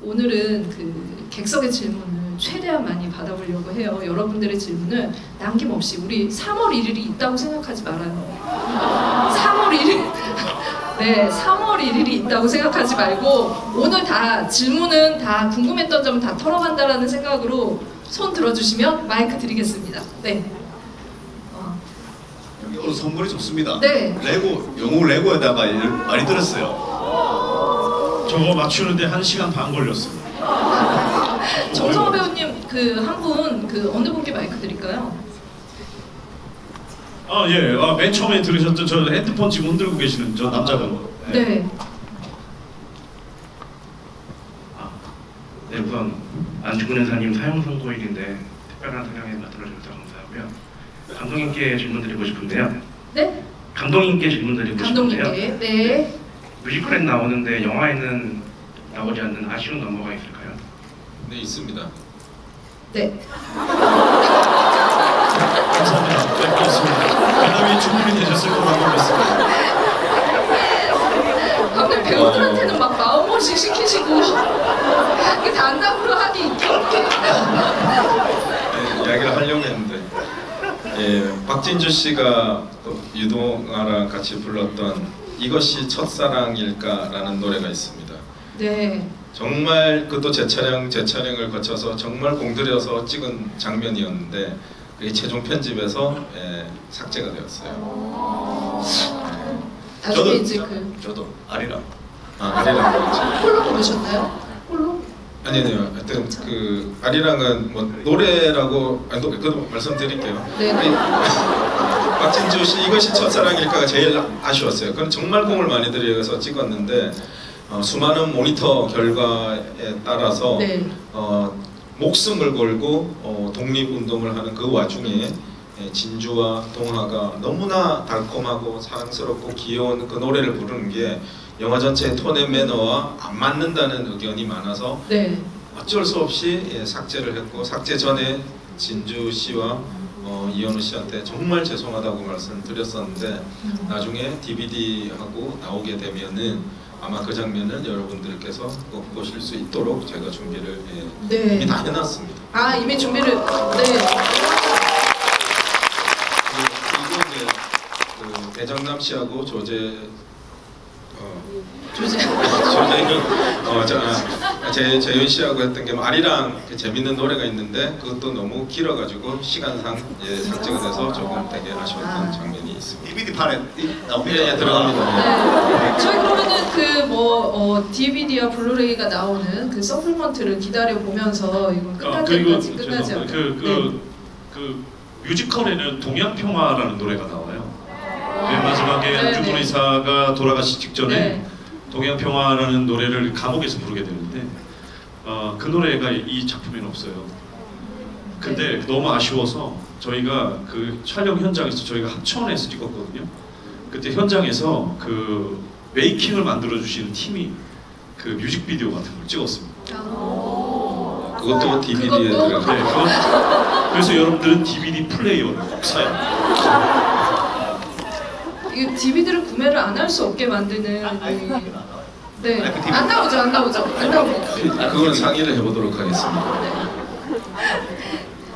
오늘은 그 객석의 질문을 최대한 많이 받아보려고 해요. 여러분들의 질문을 남김없이 우리 3월 1일이 있다고 생각하지 말아요. 3월 1일 네, 3월 1일이 있다고 생각하지 말고 오늘 다 질문은 다 궁금했던 점 다 털어간다라는 생각으로 손 들어주시면 마이크 드리겠습니다. 네. 오늘 선물이 좋습니다. 네. 레고, 영웅 레고에다가 많이 들었어요. 저거 맞추는데 1시간 반 걸렸어요. 정성호 배우님 그 한 분 그 어느 분께 마이크 드릴까요? 아 예, 맨 처음에 들으셨죠? 저 핸드폰 지금 흔들고 계시는 저 남자분. 네. 네, 우선 안주근 회사님 사형 선고일인데 특별한 사랑에 만들어주셔서 감사하고요. 감독님께 질문드리고 싶은데요. 네? 감독님께 질문드리고 싶은데요. 감독님께. 네. 뮤지컬에 나오는데 영화에는 나오지 않는 아쉬운 넘버가 있을까요? 네, 있습니다. 네. 감사합니다. 뵙겠습니다. 대답이 충분히 되셨을 거라고 믿습니다. 방금 배우들한테는 막 마음먹이 시키시고 이게 단답으로 하기 이렇게 네, 이야기를 하려고 했는데 예, 박진주 씨가 또 유동아랑 같이 불렀던 이것이 첫사랑일까라는 노래가 있습니다. 네. 정말 그것도 재촬영을 거쳐서 정말 공들여서 찍은 장면이었는데 그게 최종 편집에서 삭제가 되었어요. 나중에 이제 저도 아리랑 아리랑 홀로 부르셨나요? 홀로? 아니요. 하여튼 그 아리랑은 뭐 노래라고 그도 말씀드릴게요. 네. 박진주 씨 이것이 첫사랑일까가 제일 아쉬웠어요. 그건 정말 공을 많이 들여서 찍었는데 수많은 모니터 결과에 따라서 네. 목숨을 걸고 독립운동을 하는 그 와중에 진주와 동화가 너무나 달콤하고 사랑스럽고 귀여운 그 노래를 부르는 게 영화 전체의 톤의 매너와 안 맞는다는 의견이 많아서 네. 어쩔 수 없이 삭제를 했고 삭제 전에 진주 씨와 이현우 씨한테 정말 죄송하다고 말씀드렸었는데 나중에 DVD하고 나오게 되면은 아마 그 장면은 여러분들께서 꼭 보실 수 있도록 제가 준비를 네. 이미 다 해놨습니다. 아 이미 준비를 네. 그리고 이제 그 배정남 씨하고 조재현 재현 씨하고 했던 게 아리랑 재밌는 노래가 있는데 그것도 너무 길어가지고 시간상 삭제가 돼서 조금 되게 아쉬웠던 장면이 있습니다. DVD판에 나옵니다. 예, 들어갑니다. 네. 저희 그러면은 그 DVD와 블루레이가 나오는 그 서플먼트를 기다려 보면서 이거 끝날 때까지 끝나지 않고. 그 뮤지컬에는 동양평화라는 노래가 나와요. 맨 마지막에 안주근 의사가 돌아가시 직전에 동양평화라는 노래를 감옥에서 부르게 되는데 그 노래가 이 작품에는 없어요. 근데 너무 아쉬워서 저희가 그 촬영 현장에서 저희가 합천에서 찍었거든요. 그때 현장에서 그 메이킹을 만들어 주시는 팀이 그 뮤직비디오 같은 걸 찍었습니다. 그것도 DVD에 들어가요. 네, 그래서 여러분들은 DVD 플레이어를 꼭 사요. 이 DVD를 구매를 안 할 수 없게 만드는 네. 안 나오죠. 그거는 상의를 해보도록 하겠습니다. 네.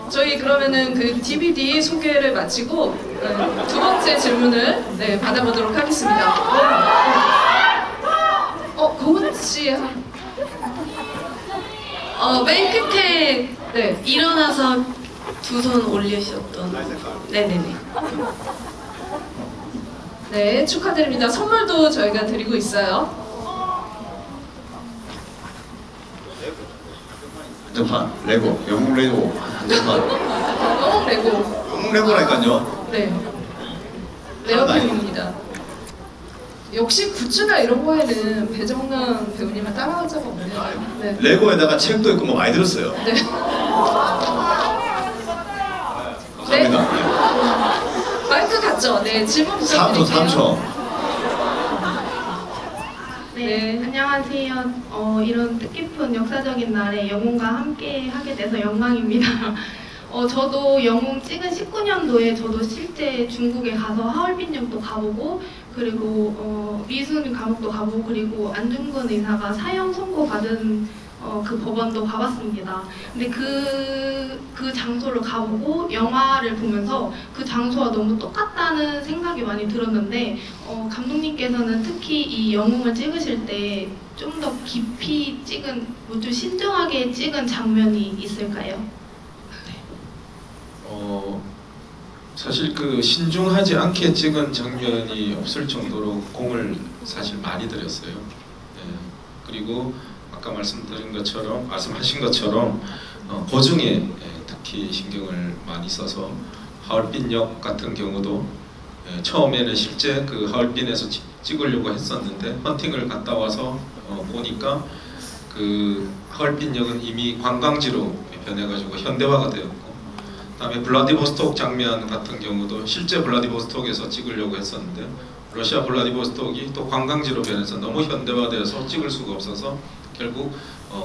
저희 그러면은 그 DVD 소개를 마치고 두 번째 질문을 받아보도록 하겠습니다. 고은 씨. 맨 끝에 일어나서 두 손 올리셨던. 네네네. 네, 축하드립니다. 선물도 저희가 드리고 있어요. 한정판 레고, 영웅 레고 한정판. 영웅 레고. 영웅 레고라니까요. 네. 레어템입니다. 역시 굿즈나 이런 거에는 배정남 배우님을 따라갈 자가 없네요. 네. 레고에다가 책도 있고 뭐 많이 들었어요. 네. 감사합니다. 마이크 갔죠? 네, 질문 부탁드릴게요. 3초. 네, 안녕하세요. 이런 뜻깊은 역사적인 날에 영웅과 함께 하게 돼서 영광입니다. 저도 영웅 찍은 19년도에 저도 실제 중국에 가서 하얼빈역도 가보고 그리고 리순 감옥도 가보고 그리고 안중근 의사가 사형 선고 받은 그 법원도 가봤습니다. 근데 그 장소를 가보고 영화를 보면서 그 장소와 너무 똑같다는 생각이 많이 들었는데 감독님께서는 특히 이 영웅을 찍으실 때 좀 더 깊이 찍은, 뭐 좀 신중하게 찍은 장면이 있을까요? 사실 그 신중하지 않게 찍은 장면이 없을 정도로 공을 사실 많이 들였어요. 예. 그리고 아까 말씀하신 것처럼 고증에 특히 신경을 많이 써서 하얼빈역 같은 경우도 처음에는 실제 그 하얼빈에서 찍으려고 했었는데 헌팅을 갔다 와서 보니까 그 하얼빈역은 이미 관광지로 변해가지고 현대화가 되었고, 그다음에 블라디보스톡 장면 같은 경우도 실제 블라디보스톡에서 찍으려고 했었는데 러시아 블라디보스톡이 또 관광지로 변해서 너무 현대화되어서 찍을 수가 없어서 결국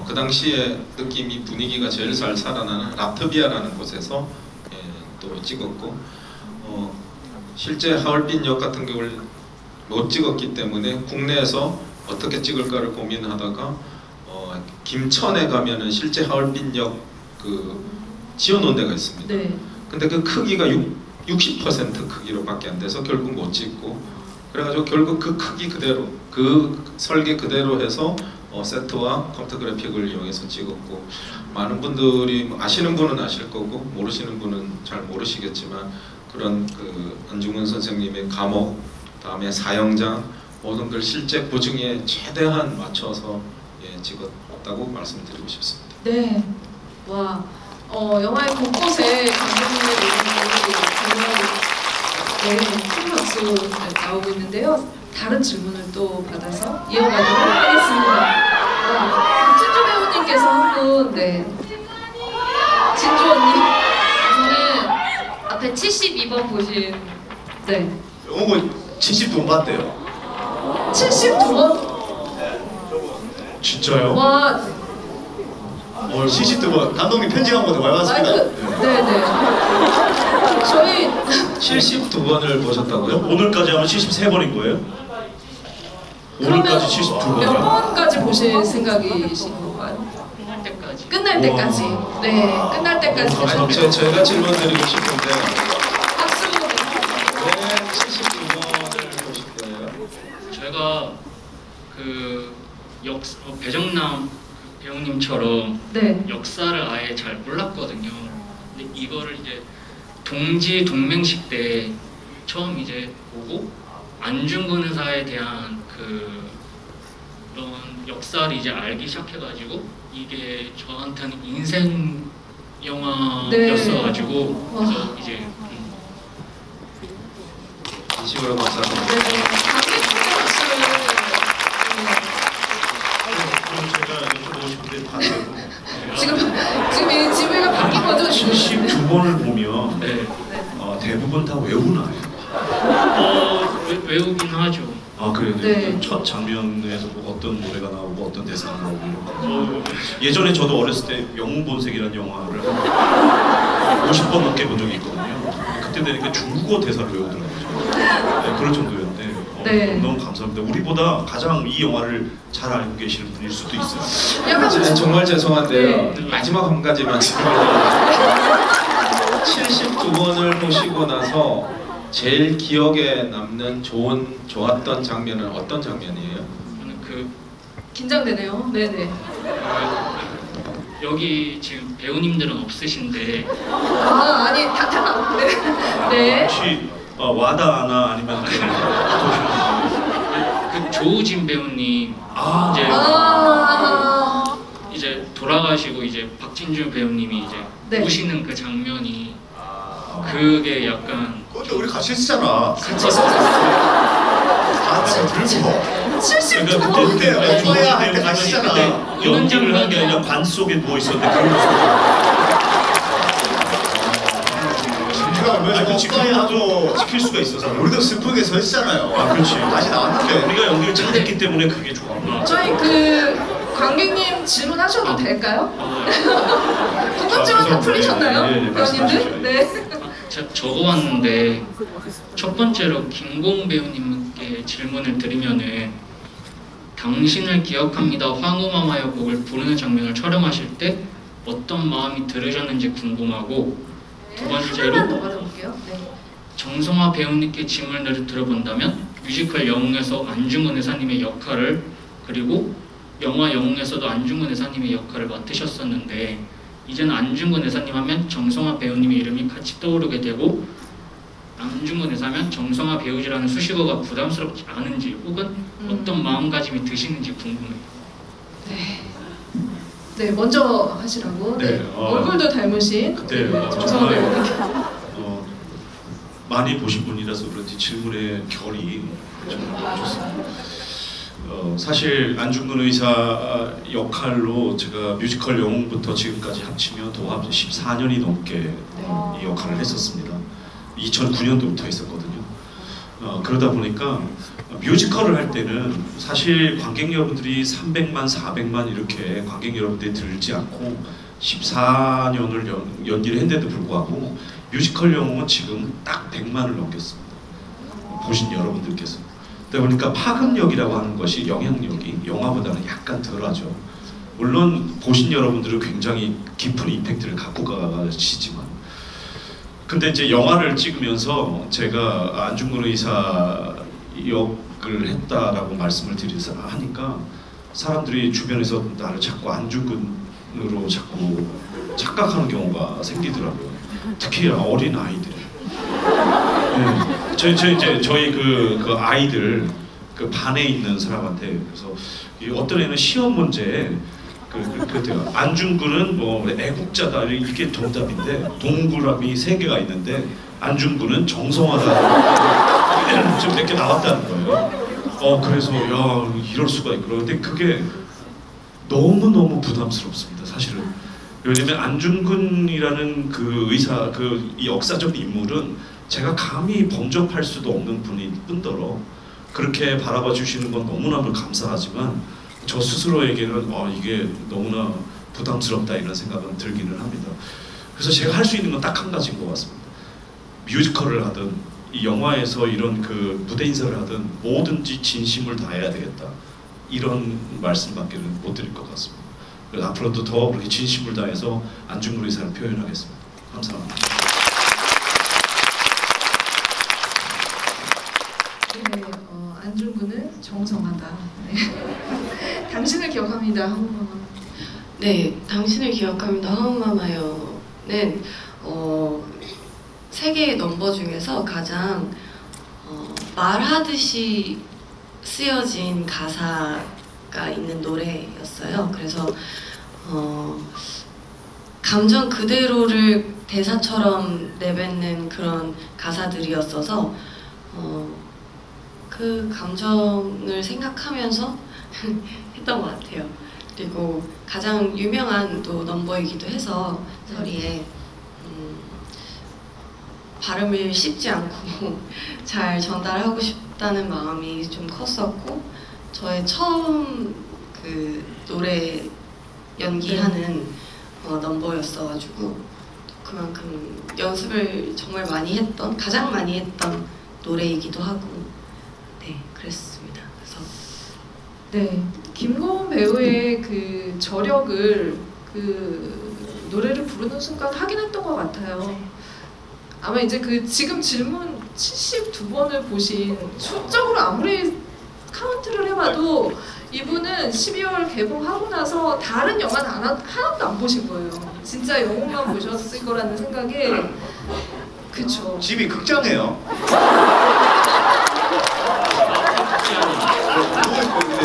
그 당시에 느낌이 분위기가 제일 잘 살아나는 라트비아라는 곳에서 또 찍었고, 실제 하얼빈역 같은 경우를 못 찍었기 때문에 국내에서 어떻게 찍을까를 고민하다가 김천에 가면은 실제 하얼빈역 그 지어놓은 데가 있습니다. 네. 근데 그 크기가 60% 크기로밖에 안 돼서 결국 못 찍고, 그래가지고 결국 그 크기 그대로, 그 설계 그대로 해서 세트와 컴퓨터 그래픽을 이용해서 찍었고, 많은 분들이 아시는 분은 아실 거고 모르시는 분은 잘 모르시겠지만 그런 그 안중근 선생님의 감옥, 다음에 사형장 모든 걸 실제 고증에 최대한 맞춰서 찍었다고 말씀드리고 싶습니다. 네. 와. 영화의 곳곳에 감독님의 내용이 큰 박수 나오고 있는데요. 다른 질문을 또 받아서 이어가도록 하겠습니다. 진주 배우님께서 한 분, 네. 진주 언니. 저는 앞에 72번 보신 네. 영어 70도 봤대요. 72번? 진짜요? 와. 70도 감독님 편집한 것도 많이 봤습니다. 네네. 저희 72번을 보셨다고요? 오늘까지 하면 73번인 거예요? 오늘까지 72번. 몇 번까지 보실 생각이신 건가요? 끝날 때까지. 끝날 때까지. 네, 끝날 때까지 보셨죠. 제가 질문드리고 싶은데 박수. 왜 72번을 보실 거예요? 제가 그 배정남 배우님처럼 네. 역사를 아예 잘 몰랐거든요. 근데 이거를 이제 동지 동맹식 때 처음 이제 보고 안중근 의사에 대한 그런 역사를 이제 알기 시작해가지고 이게 저한테는 인생 영화였어가지고 그래서 이제 진심으로 감사합니다. 네. 관객분의 박수를. 그럼 제가 여쭤보고 싶은데 반대로 지금 이 지부가 바뀐 거죠? 72번을 보면 네. 대부분 다 외우나요? 외우긴 하죠. 아 그래요? 네. 첫 장면에서 뭐 어떤 노래가 나오고 어떤 대사가 나오고 이런 거. 예전에 저도 어렸을 때 영웅본색이라는 영화를 50번 넘게 본 적이 있거든요. 그때 되니까 중국어 대사를 외우더라고요. 네, 그럴 정도였는데 네. 너무 감사합니다. 우리보다 가장 이 영화를 잘 알고 계시는 분일 수도 있어요. 약간 정말 죄송한데요. 네. 마지막 한 가지만 72번을 보시고 나서 제일 기억에 남는 좋았던 장면은 어떤 장면이에요? 저는 그 긴장되네요. 네네. 여기 지금 배우님들은 없으신데 아니 다 네. 네. 혹시 와다나 아니면 그 조우진 배우님 이제 돌아가시고 이제 박진주 배우님이 이제 네. 오시는 그 장면이 그게 약간 그것도 우리 같이 했잖아. 같이 썼어요. 같이 들고. 72번. 그때 써야 할때 가시잖아. 근데 연기를 한 게 아니라 관 속에 누워 있었는데 그걸 우리가 왜 그렇지 그것도 지킬 수가 있어서 우리도 슬프게 서 있잖아요. 그렇지. 다시 나왔는데. 우리가 연기를 잘했기 때문에 그게 좋아. 저희 관객님 질문하셔도 될까요? 궁금증은 다 풀리셨나요? 네, 배우님들? 네. 적어왔는데 첫 번째로 김공 배우님께 질문을 드리면은 당신을 기억합니다 황후마마여 곡을 부르는 장면을 촬영하실 때 어떤 마음이 들으셨는지 궁금하고, 두 번째로 하나만 더 받아볼게요. 네. 정성화 배우님께 질문을 들어본다면 뮤지컬 영웅에서 안중근 의사님의 역할을, 그리고 영화 영웅에서도 안중근 의사님의 역할을 맡으셨었는데 이제는 안중근 의사님 하면 정성화 배우님의 이름이 같이 떠오르게 되고 안중근 의사면 정성화 배우지라는 수식어가 부담스럽지 않은지 혹은 어떤 마음가짐이 드시는지 궁금해요. 네. 네, 먼저 하시라고. 네, 네. 얼굴도 닮으신 그때 정성화 정말 배우님. 많이 보신 분이라서 그런지 질문의 결이 정말 좋습니다. 사실 안중근 의사 역할로 제가 뮤지컬 영웅부터 지금까지 합치면 도합 14년이 넘게 이 역할을 했었습니다. 2009년도부터 했었거든요. 그러다 보니까 뮤지컬을 할 때는 사실 관객 여러분들이 300만, 400만 이렇게 관객 여러분들이 들지 않고 14년을 연기를 했는데도 불구하고 뮤지컬 영웅은 지금 딱 100만을 넘겼습니다. 보신 여러분들께서. 그러다 보니까 파급력이라고 하는 것이 영향력이 영화보다는 약간 덜하죠. 물론 보신 여러분들은 굉장히 깊은 임팩트를 갖고 가시지만, 근데 이제 영화를 찍으면서 제가 안중근 의사 역을 했다라고 말씀을 하니까 사람들이 주변에서 나를 자꾸 안중근으로 자꾸 착각하는 경우가 생기더라고요. 특히 어린 아이들이. 네. 저희 그 아이들 그 반에 있는 사람한테 그래서 어떤 애는 시험 문제에 그때요. 안중근은 뭐 애국자다 이게 정답인데 동그라미 3개가 있는데 안중근은 정성하다 좀 몇 개 나왔다는 거예요. 그래서 야 이럴 수가 있구나. 근데 그게 너무 부담스럽습니다. 사실은. 왜냐면 안중근이라는 그 의사 이 역사적 인물은 제가 감히 범접할 수도 없는 분일 뿐더러 그렇게 바라봐 주시는 건 너무나 감사하지만 저 스스로에게는 이게 너무나 부담스럽다 이런 생각은 들기는 합니다. 그래서 제가 할 수 있는 건 딱 한 가지인 것 같습니다. 뮤지컬을 하든 이 영화에서 이런 그 무대 인사를 하든 뭐든지 진심을 다해야 되겠다 이런 말씀밖에는 못 드릴 것 같습니다. 그래서 앞으로도 더 그렇게 진심을 다해서 안중근 의사를 표현하겠습니다. 감사합니다. 네, 안중근은 정성하다. 네. 당신을 기억합니다. 한번만. 네, 당신을 기억합니다. 하우마마요는 세계의 넘버 중에서 가장 말하듯이 쓰여진 가사가 있는 노래였어요. 그래서 감정 그대로를 대사처럼 내뱉는 그런 가사들이었어서 그 감정을 생각하면서 했던 것 같아요. 그리고 가장 유명한 또 넘버이기도 해서 서리에 발음을 씹지 않고 잘 전달하고 싶다는 마음이 좀 컸었고 저의 처음 그 노래 연기하는 넘버였어가지고 그만큼 연습을 정말 많이 했던 가장 많이 했던 노래이기도 하고 네 그랬습니다. 그래서 네, 김고은 배우의 그 저력을 그 노래를 부르는 순간 확인했던 것 같아요. 아마 이제 그 지금 질문 72번을 보신 수적으로 아무리 카운트를 해봐도 이분은 12월 개봉하고 나서 다른 영화는 하나도 안 보신 거예요. 진짜 영웅만 보셨을 거라는 생각에 그쵸. 집이 극장이에요.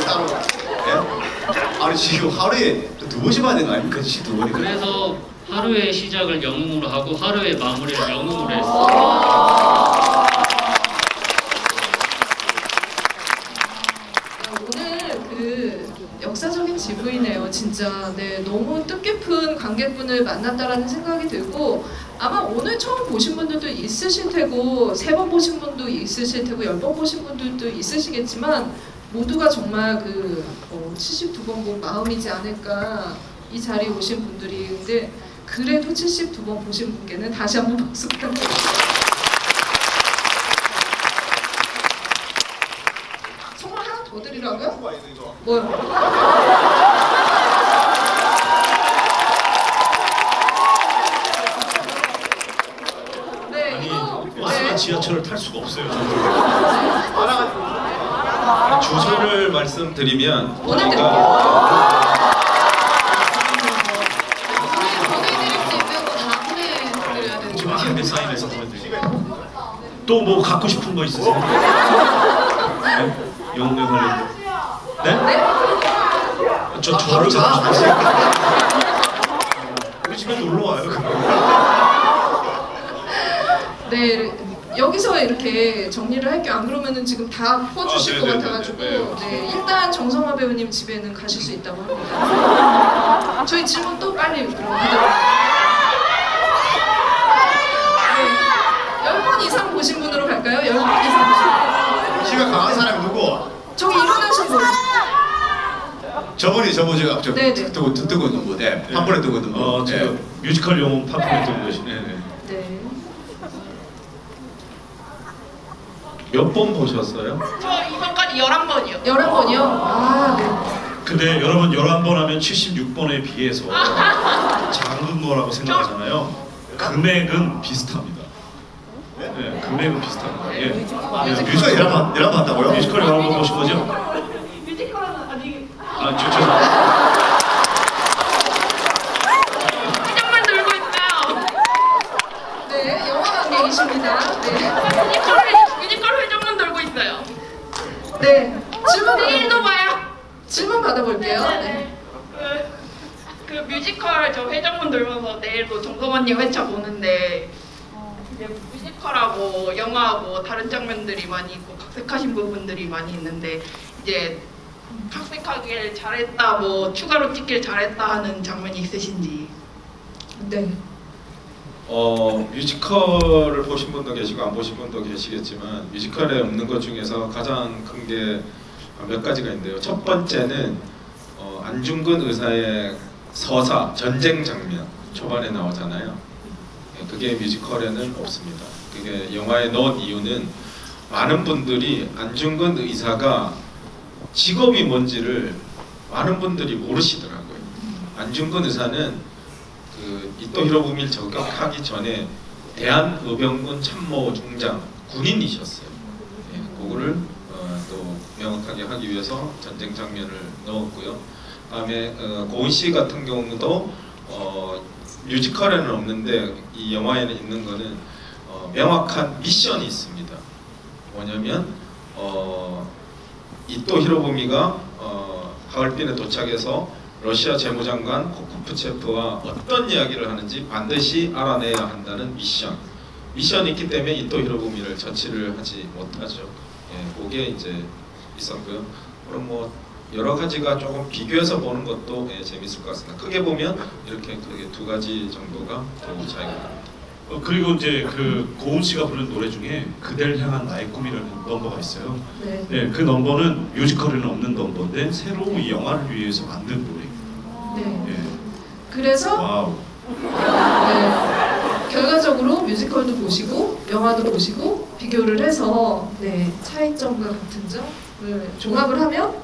따로. 예? 아니 지금 하루에 2번씩 봐야 되는 거 아닙니까? 2번이. 그래서 하루의 시작을 영웅으로 하고 하루의 마무리를 영웅으로 했어요. 오늘 그 역사적인 지부이네요. 진짜 네 너무 뜻깊은 관객분을 만났다라는 생각이 들고 아마 오늘 처음 보신 분들도 있으실 테고 3번 보신 분도 있으실 테고 10번 보신 분들도 있으시겠지만 모두가 정말 그 72번 본 마음이지 않을까 이 자리에 오신 분들이. 근데 그래도 72번 보신 분께는 다시 한번 박수 부탁드립니다. 정말 하나 더 뭐 드리라고요? 뭐요? 네, 아니 이거 버스나 지하철을 탈 수가 없어요. 주소를 말씀드리면 보내드릴게요. 보내드릴 수 있는 거 다 보내드려야 되는 좀 거예요. 안에 사인해서 보내드릴게요. 또 뭐 갖고 싶은 거 있으세요? 네? 영웅에 관련. 네? 저 저를 갖고 싶으세요? 우리 집에 놀러 와요. 네, 여기서 이렇게 정리를 할게요. 안 그러면은 지금 다 퍼주실 것 네네네네. 같아가지고 네. 네, 일단 정성화 배우님 집에는 가실 수 있다고 합니다. 저희 질문 또 빨리 그럼 하도록 네, 10번 이상 보신 분으로 갈까요? 10번 이상 보신 분. 시가 강한 사람이 누구? 저기 일어나신 분. 저분이 제가 저 네네. 뜨고 누구? 네, 한 번에 뜨고 누구? 지금 뮤지컬 영웅 팝콘했던 것이네. 네. 몇 번 보셨어요? 저 이번까지 11번이요. 11번이요? 아, 네. 근데 여러분 11번 하면 76번에 비해서 작은 거라고 생각하잖아요. 금액은 비슷합니다. 네, 금액은 비슷합니다. 예. 뮤지컬 11번 한다고요? 뮤지컬 11번 보신 거죠? 뮤지컬은 아직 아, 죄송합니다. 회장만 들고 있어요. 네, 영화 관객이십니다. 네. 뮤지컬 회장만 들고 있어요. 네. 질문 내일도 봐요. 질문 받아볼게요. 네. 그 뮤지컬 저 회장문 들면서 내일도 정성원님 회차 보는데 이제 뮤지컬하고 영화하고 다른 장면들이 많이 있고 각색하신 부분들이 많이 있는데 이제 각색하길 잘했다 뭐 추가로 찍길 잘했다 하는 장면이 있으신지. 네. 뮤지컬을 보신 분도 계시고 안 보신 분도 계시겠지만 뮤지컬에 없는 것 중에서 가장 큰 게 몇 가지가 있는데요. 첫 번째는 안중근 의사의 서사, 전쟁 장면 초반에 나오잖아요. 그게 뮤지컬에는 없습니다. 그게 영화에 넣은 이유는 많은 분들이 안중근 의사가 직업이 뭔지를 많은 분들이 모르시더라고요. 안중근 의사는 그 이토 히로부미를 저격하기 전에 대한의병군 참모 중장 군인이셨어요. 예, 그거를 또 명확하게 하기 위해서 전쟁 장면을 넣었고요. 다음에 고은 씨 같은 경우도 뮤지컬에는 없는데 이 영화에는 있는 거는 명확한 미션이 있습니다. 뭐냐면 이토 히로부미가 하얼빈에 도착해서 러시아 재무장관 코쿠프체프와 어떤 이야기를 하는지 반드시 알아내야 한다는 미션이 있기 때문에 이토 히로부미를 처치를 하지 못하죠. 예, 그게 이제 있었고요. 그럼 뭐 여러 가지가 조금 비교해서 보는 것도 재밌을 것 같습니다. 크게 보면 이렇게 크게 두 가지 정도가 또 차이가 납니다. 그리고 이제 그 고은 씨가 부른 노래 중에 그댈 향한 나의 꿈이라는 넘버가 있어요. 네. 네, 그 넘버는 뮤지컬에는 없는 넘버인데 새로 이 영화를 위해서 만든 노래예요. 네. 예. 그래서 와우. 네, 결과적으로 뮤지컬도 보시고 영화도 보시고 비교를 해서 네, 차이점과 같은 점을 종합을 하면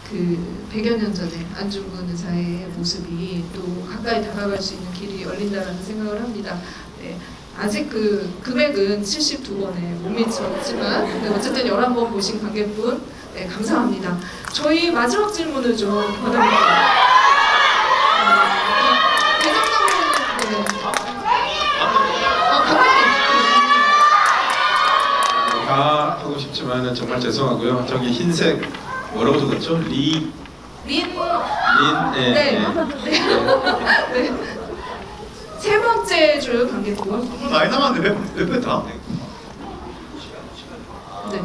그 100여 년 전에 안중근 의사의 모습이 또 가까이 다가갈 수 있는 길이 열린다라는 생각을 합니다. 네, 아직 그 금액은 72번에 못 미쳤지만 네, 어쨌든 11번 보신 관객분 네, 감사합니다. 저희 마지막 질문을 좀 받아볼게요. 다 하고 싶지만은 정말 죄송하고요. 저기 흰색 뭐라고 적었죠? 린. 네. 네. 세 번째 줄 관객분. 많이 남았는데 몇 다? 네.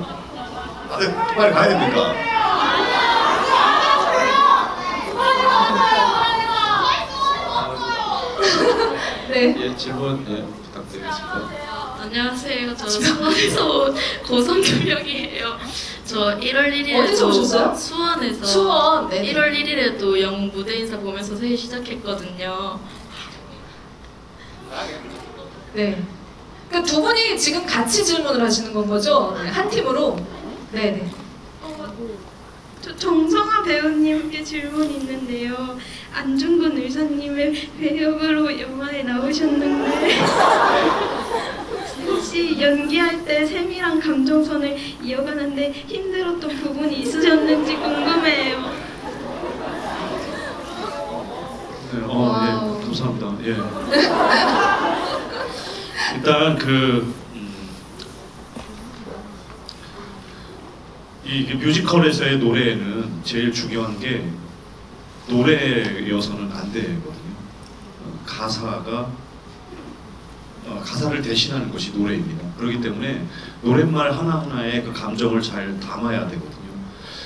다들 빨리 가야 됩니까? 네. 예, 질문 부탁드리겠습니다. 안녕하세요. 저 수원에서 온 고성규명이에요. 저 1월 1일에 어디서 오셨어요? 수원에서 수원. 네. 1월 1일에도 영웅 무대 인사 보면서 새해 시작했거든요. 네. 그 두 분이 지금 같이 질문을 하시는 건 거죠? 네, 한 팀으로. 네네. 저 정성아 배우님께 질문이 있는데요. 안중근 의사님의 배역으로 영화에 나오셨는데 혹시 연기할 때 세밀한 감정선을 이어가는데 힘들었던 부분이 있으셨는지 궁금해요. 네, 예, 감사합니다. 예. 일단 이 뮤지컬에서의 노래에는 제일 중요한 게 노래여서는 안 되거든요. 가사를 대신하는 것이 노래입니다. 그렇기 때문에 노랫말 하나하나에 그 감정을 잘 담아야 되거든요.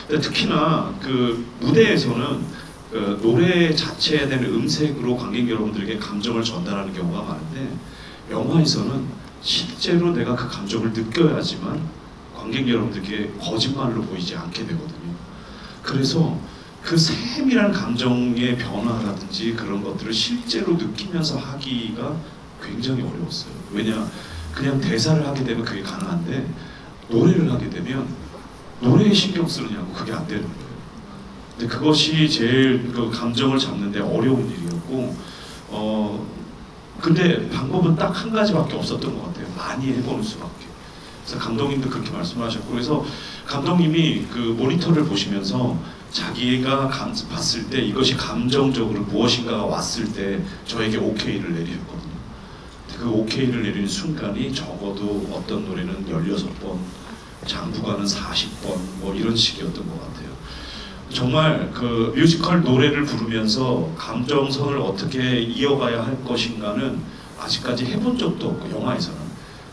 근데 특히나 그 무대에서는 그 노래 자체에 대한 음색으로 관객 여러분들에게 감정을 전달하는 경우가 많은데 영화에서는 실제로 내가 그 감정을 느껴야지만 관객 여러분들께 거짓말로 보이지 않게 되거든요. 그래서 그 세밀한 감정의 변화라든지 그런 것들을 실제로 느끼면서 하기가 굉장히 어려웠어요. 왜냐, 그냥 대사를 하게 되면 그게 가능한데 노래를 하게 되면 노래에 신경 쓰느냐고 그게 안 되는 거예요. 근데 그것이 제일 그 감정을 잡는데 어려운 일이었고, 근데 방법은 딱 한 가지밖에 없었던 것 같아요. 많이 해보는 수밖에. 그래서 감독님도 그렇게 말씀하셨고, 그래서 감독님이 그 모니터를 보시면서 자기가 봤을 때 이것이 감정적으로 무엇인가가 왔을 때 저에게 오케이를 내리셨거든요. 그 오케이를 내리는 순간이 적어도 어떤 노래는 16번, 장부가는 40번 뭐 이런 식이었던 것 같아요. 정말 그 뮤지컬 노래를 부르면서 감정선을 어떻게 이어가야 할 것인가는 아직까지 해본 적도 없고, 영화에서는.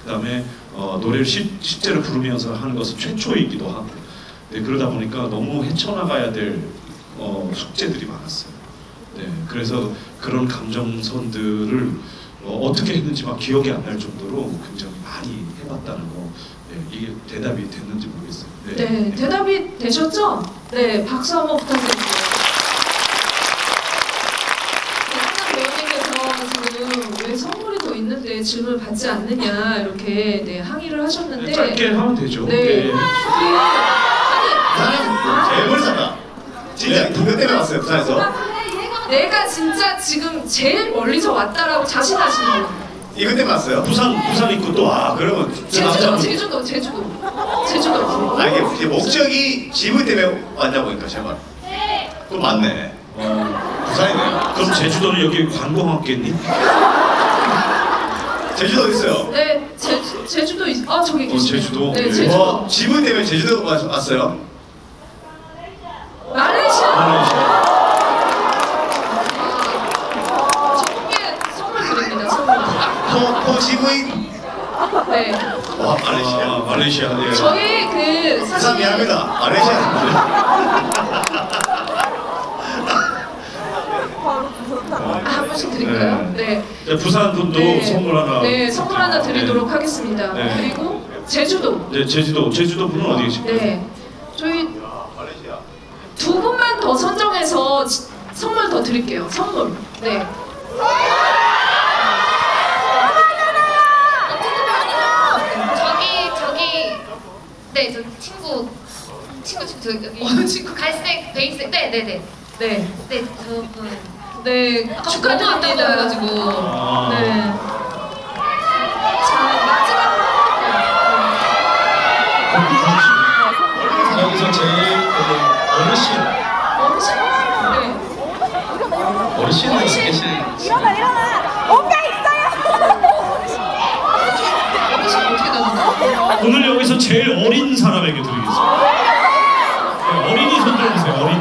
그 다음에 노래를 실제로 부르면서 하는 것은 최초이기도 하고, 네, 그러다 보니까 너무 헤쳐나가야 될 숙제들이 많았어요. 네, 그래서 그런 감정선들을 어떻게 했는지 막 기억이 안 날 정도로 굉장히 많이 해봤다는 거. 네, 이게 대답이 됐는지 모르겠어요. 네, 네, 대답이 되셨죠? 네, 박수 한번 부탁드릴게요. 배우님께서 지금 왜 선물이 더 있는데 질문을 받지 않느냐 이렇게 네, 항의를 하셨는데, 네, 짧게 하면 되죠. 네. 네. 부산에서 제일 멀리 산다. 진짜 이거 때문에 왔어요, 부산에서. 내가 진짜 지금 제일 멀리서 왔다라고 자신하시는 거예요. 이거 때문에 왔어요. 부산 있고 또 그러면 제주도. 아, 이게 목적이 지분 때문에 왔나 보니까 제발. 또 맞네. 부산이네. 그럼 제주도는 여기 관광 왔겠니? 제주도 어디 있어요? 네, 제주도 저기 계시네요. 제주도. 네, 네. 제주도. 지분 때문에 제주도 왔어요? 말레이시아. 저분께 선물 드립니다. 선물. 포지부인. 네. 와, 말레이시아. 말레이시아. 예. 저희 그 부산 사실 미안합니다. 말레이시아. 한 번씩 드릴까요? 네. 네, 부산 분도 네. 선물 하나. 네, 선물 하나 드리도록 하겠습니다. 네. 그리고 제주도. 네, 제주도 분은 어디 계십니까? 네. 저희 두 분만 더 선정해서 선물 더 드릴게요. 선물. 네. 저기 네, 저 친구 여기 친구. 갈색 베이스 네네네 네. 네 저분 네. 아까 축하드립니다. 보고 왔다고 해가지고. 네. 자, 마지막. 여기서 제일 어르신. 네. 어르신은 계실. 어떻게 나누나? 오늘 여기서 제일 어린 사람에게 드리겠습니다. 네, 어린이 손 들어주세요. 어린이.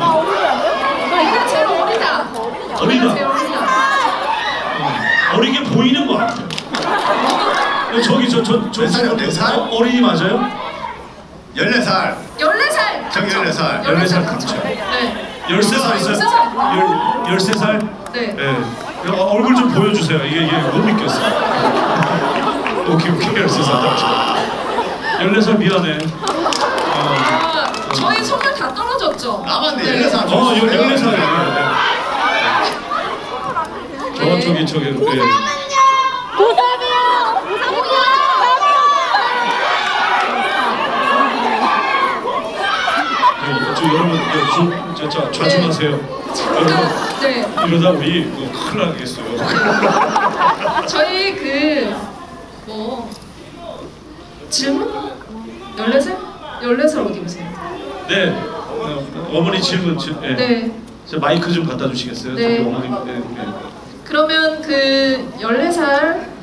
내가 제일 어리다. 어리다. 제일 어리다. 어리게 보이는 것 같아요. 저기 몇 살이요? 몇 살? 어린이 맞아요? 14살. 14살. 저기 14살. 14살 감죠. 네. 13살 있어요? 13살? 네. 네. 얼굴 좀 보여주세요. 이게 못 믿겠어. 오케이 14살. 14살 미안해. 저희 선물 다 떨어졌죠? 남았네. 네. 14살. 14살이에요. 네. 저기. 네. 여러분 좌중하세요. 잠깐 네. 이러다 우리 큰일 나겠어요. 저희 질문? 14살? 14살 어디 계세요? 네. 어머니 질문. 네. 네. 마이크 좀 갖다 주시겠어요? 네. 어머니. 네. 그러면 그 14살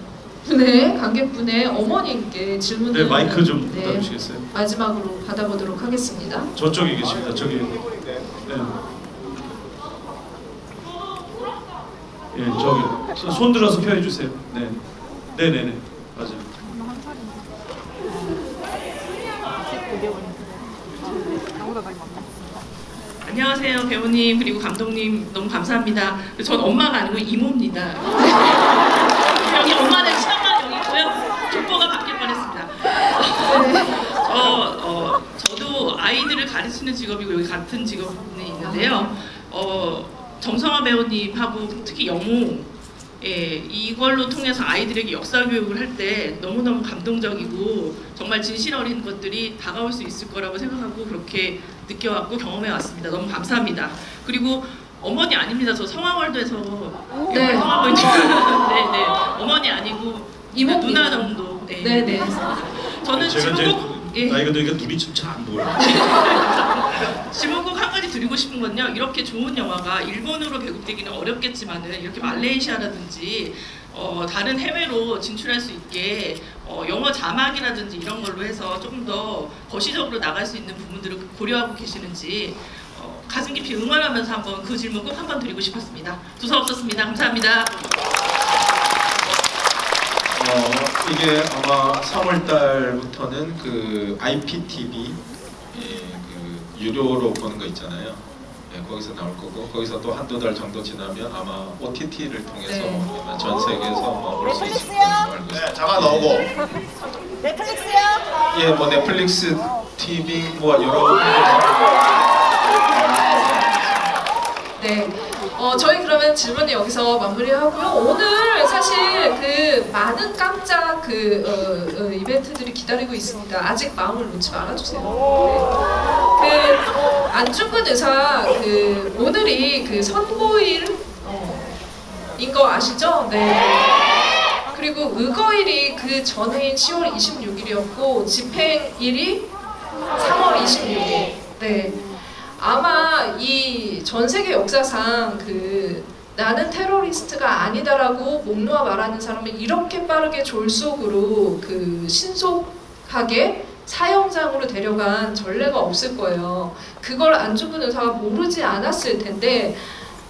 분의 관객분의 어머님께 질문을 네, 마이크 좀 갖다 주시겠어요? 마지막으로 받아보도록 하겠습니다. 저쪽에 계십니다. 저기. 네. 예, 저기 손 들어서 표현해 주세요. 네. 네네네. 맞아요. 안녕하세요, 배우님 그리고 감독님 너무 감사합니다. 전 엄마가 아니고 이모입니다. 여기 엄마는 친엄마형이고요. 족보가 바뀔 뻔했습니다. 저도 아이들을 가르치는 직업이고 여기 같은 직업이 있는데요. 정성화 배우님하고 특히 영웅 이걸로 통해서 아이들에게 역사 교육을 할 때 너무너무 감동적이고 정말 진실 어린 것들이 다가올 수 있을 거라고 생각하고 그렇게 느껴왔고 경험해왔습니다. 너무 감사합니다. 그리고 어머니 아닙니다. 저 성화월드에서 활동하고 있는 네네 어머니 아니고 이모 누나 정도. 네네. 저는 질문곡 나이가 드니까 눈이 좀 잘 안 보여. 질문곡 한 가지 드리고 싶은 건요. 이렇게 좋은 영화가 일본으로 개국되기는 어렵겠지만은 이렇게 말레이시아라든지 다른 해외로 진출할 수 있게 영어 자막이라든지 이런 걸로 해서 조금 더 거시적으로 나갈 수 있는 부분들을 고려하고 계시는지 가슴 깊이 응원하면서 한번 그 질문 꼭 한번 드리고 싶었습니다. 두서없었습니다. 감사합니다. 이게 아마 3월 달부터는 그 IPTV 그 유료로 보는 거 있잖아요. 거기서 나올 거고 거기서 또 한두 달 정도 지나면 아마 OTT를 통해서 아마 전 세계에서 볼 수 있을 거라고 알고 있습니다. 네, 잡아 넣고. 넷플릭스요? 예, 뭐 넷플릭스, TV 뭐 여러. 네. 저희 그러면 질문을 여기서 마무리하고요. 오늘 사실 그 많은 깜짝 이벤트들이 기다리고 있습니다. 아직 마음을 놓지 말아주세요. 네. 안중근 의사 오늘이 선고일인 거 아시죠? 네. 그리고 의거일이 그 전해인 10월 26일이었고 집행일이 3월 26일. 네. 아마 이 전 세계 역사상 나는 테러리스트가 아니다라고 목 놓아 말하는 사람은 이렇게 빠르게 졸속으로 신속하게 사형장으로 데려간 전례가 없을 거예요. 그걸 안중근 의사가 모르지 않았을 텐데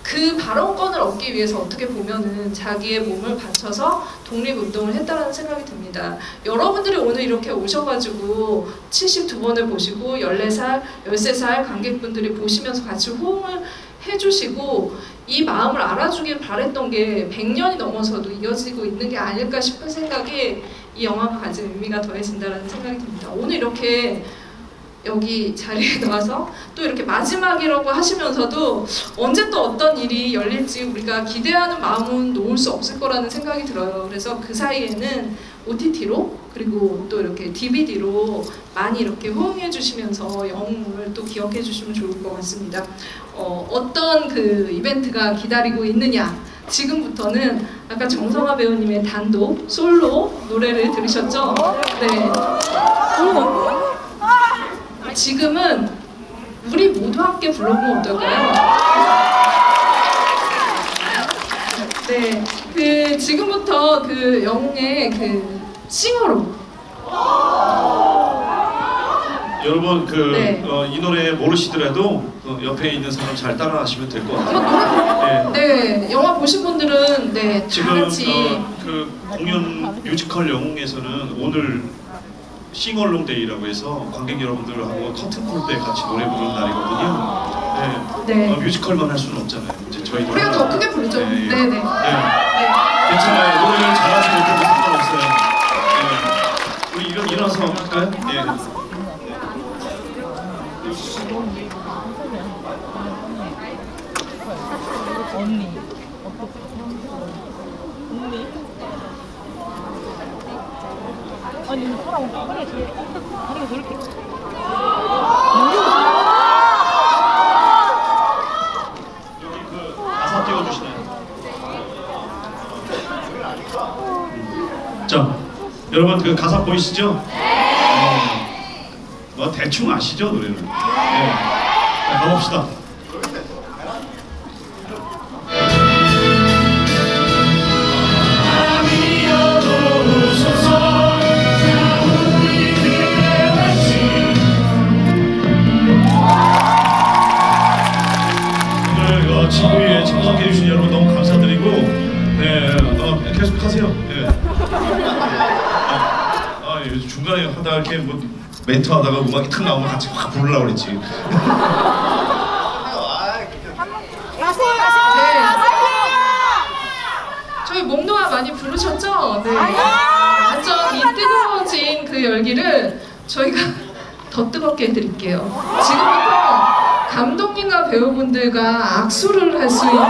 그 발언권을 얻기 위해서 어떻게 보면은 자기의 몸을 바쳐서 독립운동을 했다는 생각이 듭니다. 여러분들이 오늘 이렇게 오셔가지고 72번을 보시고 14살, 13살 관객분들이 보시면서 같이 호응을 해주시고 이 마음을 알아주길 바랬던 게 100년이 넘어서도 이어지고 있는 게 아닐까 싶은 생각에 이 영화가 가진 의미가 더해진다는 생각이 듭니다. 오늘 이렇게 여기 자리에 나와서 또 이렇게 마지막이라고 하시면서도 언제 또 어떤 일이 열릴지 우리가 기대하는 마음은 놓을 수 없을 거라는 생각이 들어요. 그래서 그 사이에는 OTT로 그리고 또 이렇게 DVD로 많이 이렇게 호응해 주시면서 영웅을 또 기억해 주시면 좋을 것 같습니다. 어떤 이벤트가 기다리고 있느냐, 지금부터는 아까 정성화 배우님의 단독 솔로 노래를 들으셨죠? 네. 지금은 우리 모두 함께 불러보면 어떨까요? 네, 지금부터 영웅의 싱어로. 여러분 네. 이 노래 모르시더라도 옆에 있는 사람 잘 따라하시면 될 것 같아요. 네, 영화 보신 분들은 다 지금 같이 공연 뮤지컬 영웅에서는 오늘 싱얼롱 데이라고 해서 관객 여러분들하고 커튼콜 때 같이 노래 부르는 날이거든요. 네. 뮤지컬만 할 수는 없잖아요. 이제 저희도 우리가 더 크게 부르죠. 네. 괜찮아요. 노래를 잘하지 못해도 상관없어요. 우리 일어나서 할까요? 네. 언니. 아니 사람 다리가 저렇게 자, 여러분 그 가사 보이시죠? 네. 뭐 대충 아시죠 노래는? 네. 자, 가봅시다. 지구에 참석해주신 여러분 너무 감사드리고, 네, 계속 하세요. 네. 중간에 하다 이렇게 뭐 멘트 하다가 음악이 탁 나오면 같이 확 부르려고 그랬지. 네. 저희 목놓아 많이 부르셨죠? 네. 완전 이 뜨거워진 그 열기를 저희가 더 뜨겁게 해드릴게요. 지금부터 감독님과 배우분들과 악수를 할 수 있는